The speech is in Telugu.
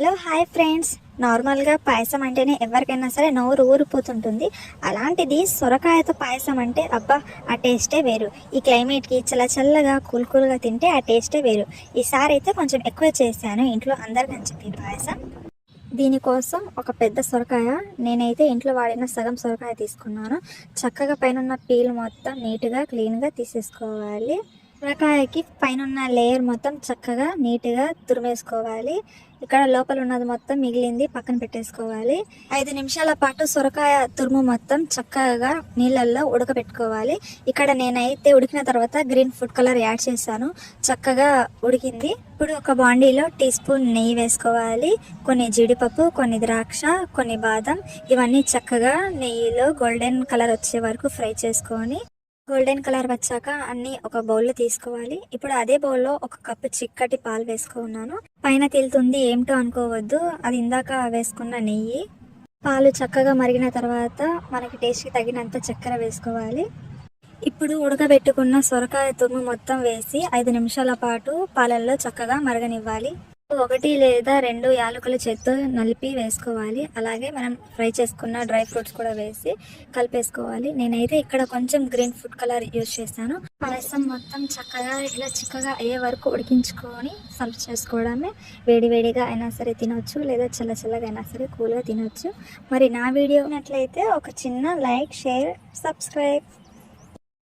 Hello hi friends. నార్మల్గా పాయసం అంటేనే ఎవరికైనా సరే నోరు ఊరిపోతుంటుంది. అలాంటిది సొరకాయతో పాయసం అంటే అబ్బా, ఆ టేస్టే వేరు. ఈ క్లైమేట్కి చల్లగా కూల్గా తింటే ఆ టేస్టే వేరు. ఈసారి అయితే కొంచెం ఎక్కువ చేశాను ఇంట్లో అందరికని చెప్పి పాయసం. దీనికోసం ఒక పెద్ద సొరకాయ, నేనైతే ఇంట్లో వాడిన సగం సొరకాయ తీసుకున్నాను. చక్కగా పైన పీల్ మొత్తం నీట్గా క్లీన్గా తీసేసుకోవాలి. సొరకాయకి పైన లేయర్ మొత్తం చక్కగా నీట్గా తురిమేసుకోవాలి. ఇక్కడ లోపల ఉన్నది మొత్తం మిగిలింది పక్కన పెట్టేసుకోవాలి. 5 నిమిషాల పాటు సొరకాయ తురుము మొత్తం చక్కగా నీళ్ళల్లో ఉడకబెట్టుకోవాలి. ఇక్కడ నేనైతే ఉడికిన తర్వాత గ్రీన్ ఫుడ్ కలర్ యాడ్ చేశాను. చక్కగా ఉడికింది. ఇప్పుడు ఒక బాండీలో టీ స్పూన్ నెయ్యి వేసుకోవాలి. కొన్ని జీడిపప్పు, కొన్ని ద్రాక్ష, కొన్ని బాదం, ఇవన్నీ చక్కగా నెయ్యిలో గోల్డెన్ కలర్ వచ్చే వరకు ఫ్రై చేసుకొని, గోల్డెన్ కలర్ వచ్చాక అన్ని ఒక బౌల్లో తీసుకోవాలి. ఇప్పుడు అదే బౌల్లో ఒక కప్పు చిక్కటి పాలు వేసుకున్నాను. పైన తేలుతుంది ఏమిటో అనుకోవద్దు, అది ఇందాక వేసుకున్న నెయ్యి. పాలు చక్కగా మరిగిన తర్వాత మనకి టేస్ట్కి తగినంత చక్కెర వేసుకోవాలి. ఇప్పుడు ఉడకబెట్టుకున్న సొరకాయ తురుము మొత్తం వేసి 5 నిమిషాల పాటు పాలల్లో చక్కగా మరగనివ్వాలి. 1 లేదా 2 యాలకుల చెత్త నలిపి వేసుకోవాలి. అలాగే మనం ఫ్రై చేసుకున్న డ్రై ఫ్రూట్స్ కూడా వేసి కలిపేసుకోవాలి. నేనైతే ఇక్కడ కొంచెం గ్రీన్ ఫుడ్ కలర్ యూజ్ చేశాను. పాయసం మొత్తం చక్కగా ఇలా చిక్కగా అయ్యే వరకు ఉడికించుకొని సర్వ్ చేసుకోవడమే. వేడివేడిగా అయినా సరే తినొచ్చు, లేదా చల్లగా అయినా సరే కూల్గా తినొచ్చు. మరి నా వీడియో నచ్చినట్లయితే ఒక చిన్న లైక్, షేర్, సబ్స్క్రైబ్.